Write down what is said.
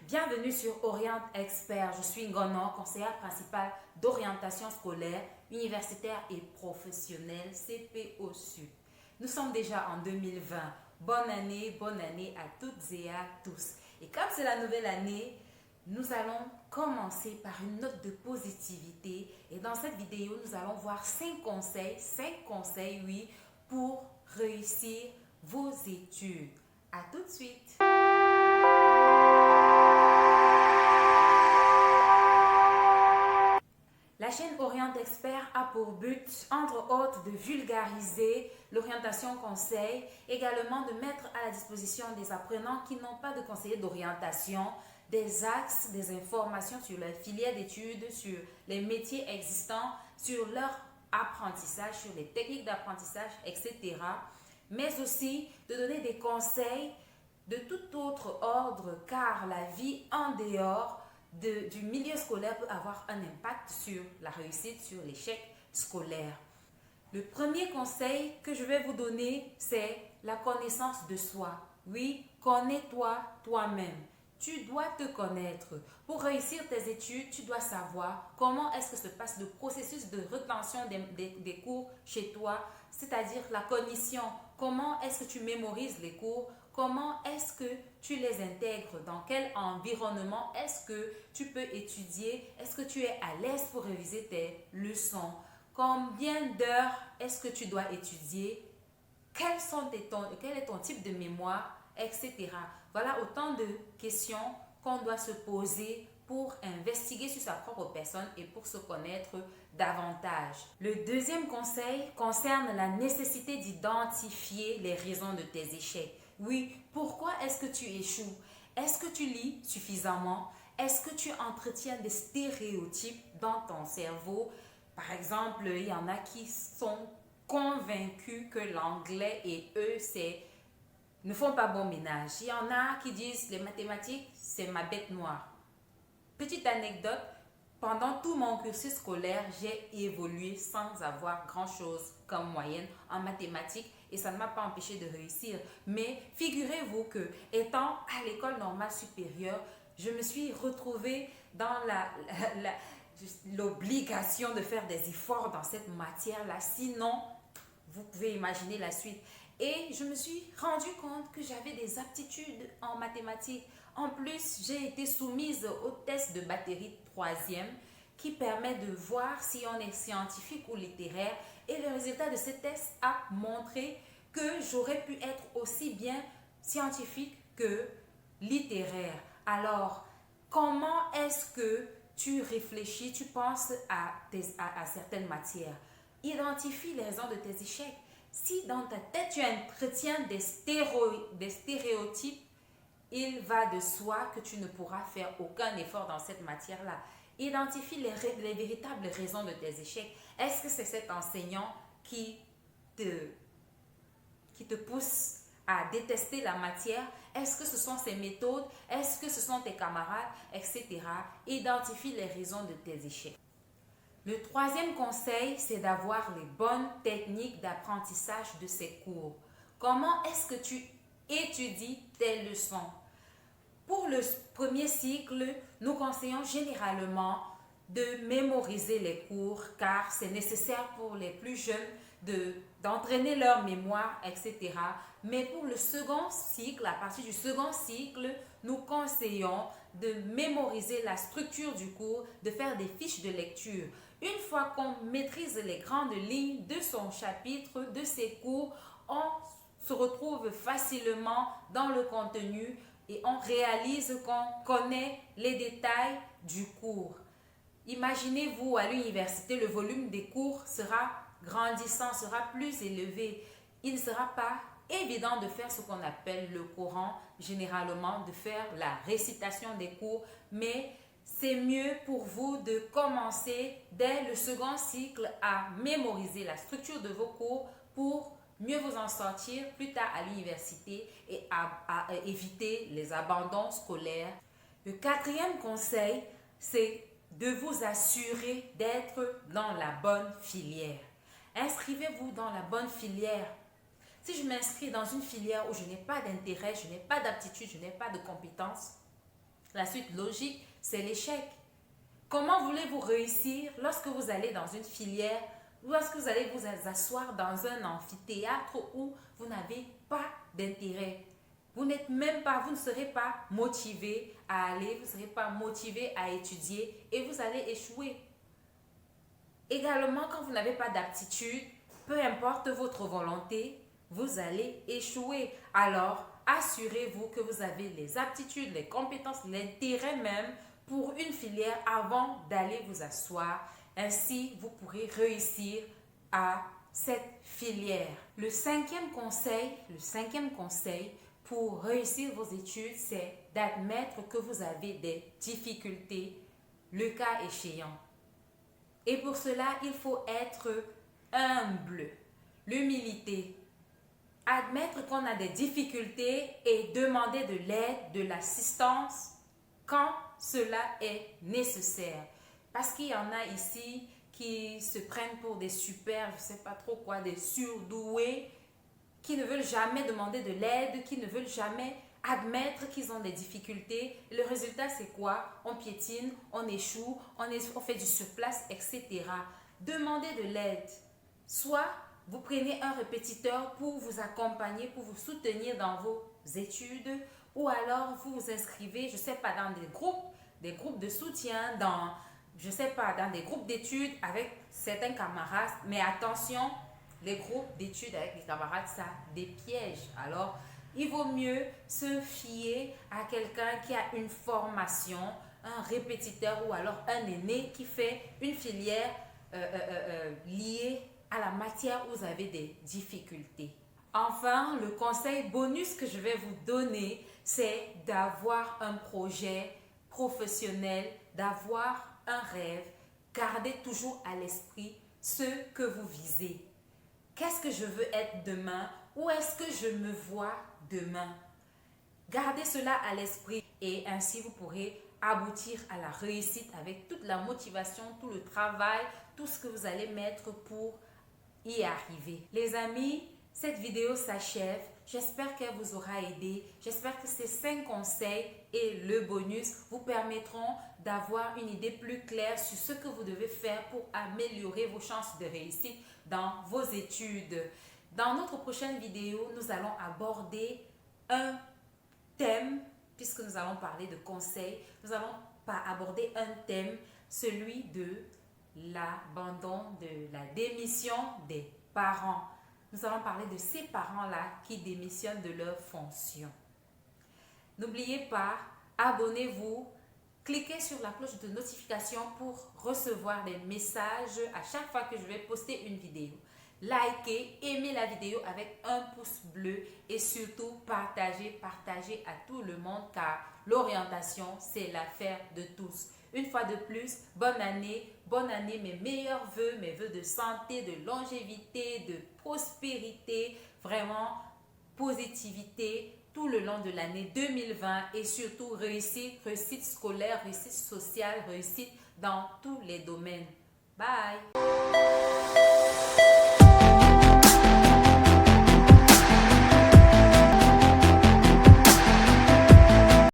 Bienvenue sur Oriente Expert. Je suis Ngono, conseillère principale d'orientation scolaire, universitaire et professionnelle CPO-SUP. Nous sommes déjà en 2020. Bonne année à toutes et à tous. Et comme c'est la nouvelle année, nous allons commencer par une note de positivité. Et dans cette vidéo, nous allons voir 5 conseils, oui, pour réussir vos études. À tout de suite. La chaîne Oriente Expert a pour but, entre autres, de vulgariser l'orientation conseil, également de mettre à la disposition des apprenants qui n'ont pas de conseiller d'orientation des axes, des informations sur leur filière d'études, sur les métiers existants, sur leur apprentissage, sur les techniques d'apprentissage, etc. Mais aussi de donner des conseils de tout autre ordre, car la vie en dehors du milieu scolaire peut avoir un impact sur la réussite, sur l'échec scolaire. Le premier conseil que je vais vous donner, c'est la connaissance de soi. Oui, connais-toi toi-même. Tu dois te connaître. Pour réussir tes études, tu dois savoir comment est-ce que se passe le processus de rétention des cours chez toi, c'est-à-dire la cognition. Comment est-ce que tu mémorises les cours? Comment est-ce que tu les intègres? Dans quel environnement est-ce que tu peux étudier? Est-ce que tu es à l'aise pour réviser tes leçons? Combien d'heures est-ce que tu dois étudier? Quel est ton type de mémoire, etc. Voilà autant de questions qu'on doit se poser pour investiguer sur sa propre personne et pour se connaître davantage. Le deuxième conseil concerne la nécessité d'identifier les raisons de tes échecs. Oui, pourquoi est-ce que tu échoues? Est-ce que tu lis suffisamment? Est-ce que tu entretiens des stéréotypes dans ton cerveau? Par exemple, il y en a qui sont convaincus que l'anglais et eux, ne font pas bon ménage. Il y en a qui disent les mathématiques, c'est ma bête noire. Petite anecdote, pendant tout mon cursus scolaire, j'ai évolué sans avoir grand-chose comme moyenne en mathématiques et ça ne m'a pas empêché de réussir. Mais figurez-vous que, étant à l'école normale supérieure, je me suis retrouvée dans l'obligation de faire des efforts dans cette matière-là. Sinon, vous pouvez imaginer la suite. Et je me suis rendu compte que j'avais des aptitudes en mathématiques. En plus, j'ai été soumise au test de batterie 3e qui permet de voir si on est scientifique ou littéraire. Et le résultat de ce test a montré que j'aurais pu être aussi bien scientifique que littéraire. Alors, comment est-ce que tu réfléchis, tu penses à certaines matières? Identifie les raisons de tes échecs. Si dans ta tête tu entretiens des stéréotypes, il va de soi que tu ne pourras faire aucun effort dans cette matière-là. Identifie les véritables raisons de tes échecs. Est-ce que c'est cet enseignant qui te pousse à détester la matière? Est-ce que ce sont ses méthodes? Est-ce que ce sont tes camarades? Etc. Identifie les raisons de tes échecs. Le troisième conseil, c'est d'avoir les bonnes techniques d'apprentissage de ces cours. Comment est-ce que tu étudies tes leçons? Pour le premier cycle, nous conseillons généralement de mémoriser les cours car c'est nécessaire pour les plus jeunes d'entraîner leur mémoire, etc. Mais pour le second cycle, à partir du second cycle, nous conseillons de mémoriser la structure du cours, de faire des fiches de lecture. Une fois qu'on maîtrise les grandes lignes de son chapitre, de ses cours, on se retrouve facilement dans le contenu et on réalise qu'on connaît les détails du cours. Imaginez-vous à l'université, le volume des cours sera grandissant, sera plus élevé. Il ne sera pas évident de faire ce qu'on appelle le courant, généralement de faire la récitation des cours, mais c'est mieux pour vous de commencer dès le second cycle à mémoriser la structure de vos cours pour mieux vous en sortir plus tard à l'université et à éviter les abandons scolaires. Le quatrième conseil, c'est de vous assurer d'être dans la bonne filière. Inscrivez-vous dans la bonne filière. Si je m'inscris dans une filière où je n'ai pas d'intérêt, je n'ai pas d'aptitude, je n'ai pas de compétences, La suite logique, c'est l'échec. Comment voulez-vous réussir lorsque vous allez dans une filière, lorsque vous allez vous asseoir dans un amphithéâtre où vous n'avez pas d'intérêt? Vous n'êtes même pas, vous ne serez pas motivé à aller, vous ne serez pas motivé à étudier et vous allez échouer. Également, quand vous n'avez pas d'aptitude, peu importe votre volonté, vous allez échouer. Alors, assurez-vous que vous avez les aptitudes, les compétences, l'intérêt même pour une filière avant d'aller vous asseoir. Ainsi, vous pourrez réussir à cette filière. Le cinquième conseil pour réussir vos études, c'est d'admettre que vous avez des difficultés, le cas échéant. Et pour cela, il faut être humble, l'humilité. Admettre qu'on a des difficultés et demander de l'aide, de l'assistance quand cela est nécessaire. Parce qu'il y en a ici qui se prennent pour des super, je ne sais pas trop quoi, des surdoués, qui ne veulent jamais demander de l'aide, qui ne veulent jamais admettre qu'ils ont des difficultés. Le résultat, c'est quoi? On piétine, on échoue, on fait du surplace, etc. Demandez de l'aide. Soit vous prenez un répétiteur pour vous accompagner, pour vous soutenir dans vos études, ou alors vous vous inscrivez, je ne sais pas, dans des groupes de soutien, dans des groupes d'études avec certains camarades. Mais attention, les groupes d'études avec les camarades, ça a des pièges. Alors, il vaut mieux se fier à quelqu'un qui a une formation, un répétiteur ou alors un aîné qui fait une filière liée à la matière où vous avez des difficultés. Enfin, le conseil bonus que je vais vous donner, c'est d'avoir un projet professionnel, d'avoir un rêve. Gardez toujours à l'esprit ce que vous visez. Qu'est-ce que je veux être demain? Où est-ce que je me vois demain? Gardez cela à l'esprit et ainsi vous pourrez aboutir à la réussite avec toute la motivation, tout le travail, tout ce que vous allez mettre pour y arriver. Les amis, cette vidéo s'achève. J'espère qu'elle vous aura aidé. J'espère que ces 5 conseils et le bonus vous permettront d'avoir une idée plus claire sur ce que vous devez faire pour améliorer vos chances de réussite dans vos études. Dans notre prochaine vidéo, nous allons aborder un thème, puisque nous allons parler de conseils. Nous allons aborder un thème, celui de l'abandon, de la démission des parents. Nous allons parler de ces parents-là qui démissionnent de leurs fonctions. N'oubliez pas, abonnez-vous, cliquez sur la cloche de notification pour recevoir des messages à chaque fois que je vais poster une vidéo. Likez, aimez la vidéo avec un pouce bleu et surtout partagez à tout le monde car l'orientation, c'est l'affaire de tous. Une fois de plus, bonne année, mes meilleurs vœux, mes vœux de santé, de longévité, de prospérité, vraiment positivité tout le long de l'année 2020 et surtout réussite scolaire, réussite sociale, réussite dans tous les domaines. Bye!